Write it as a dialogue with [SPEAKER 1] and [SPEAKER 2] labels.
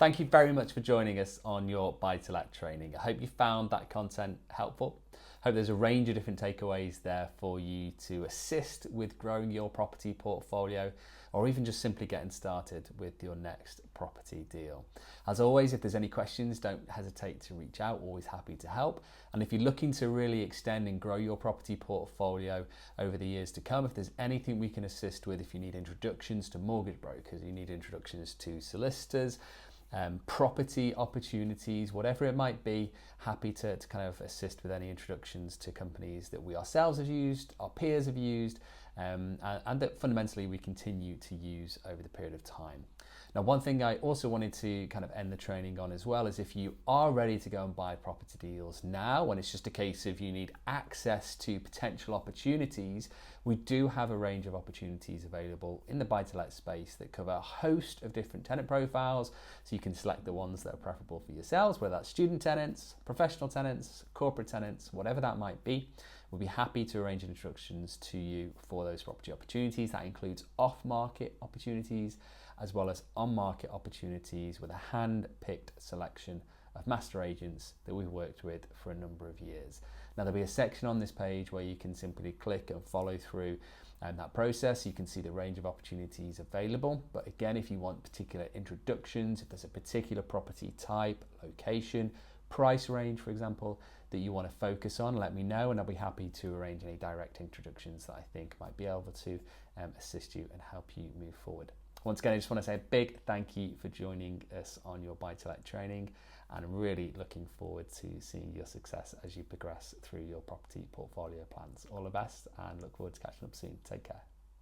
[SPEAKER 1] Thank you very much for joining us on your buy-to-let training. I hope you found that content helpful. Hope there's a range of different takeaways there for you to assist with growing your property portfolio, or even just simply getting started with your next property deal. As always, if there's any questions, don't hesitate to reach out. Always happy to help. And if you're looking to really extend and grow your property portfolio over the years to come, if there's anything we can assist with, if you need introductions to mortgage brokers, you need introductions to solicitors, property opportunities, whatever it might be, happy to kind of assist with any introductions to companies that we ourselves have used, our peers have used, and that fundamentally we continue to use over the period of time. Now, one thing I also wanted to kind of end the training on as well is if you are ready to go and buy property deals now, when it's just a case of you need access to potential opportunities, we do have a range of opportunities available in the buy-to-let space that cover a host of different tenant profiles. So you can select the ones that are preferable for yourselves, whether that's student tenants, professional tenants, corporate tenants, whatever that might be. We'll be happy to arrange introductions to you for those property opportunities. That includes off-market opportunities as well as on-market opportunities with a hand-picked selection of master agents that we've worked with for a number of years. Now, there'll be a section on this page where you can simply click and follow through that process. You can see the range of opportunities available. But again, if you want particular introductions, if there's a particular property type, location, price range, for example, that you want to focus on, let me know and I'll be happy to arrange any direct introductions that I think might be able to assist you and help you move forward. Once again, I just want to say a big thank you for joining us on your buy-to-let training, and I'm really looking forward to seeing your success as you progress through your property portfolio plans. All the best and look forward to catching up soon. Take care.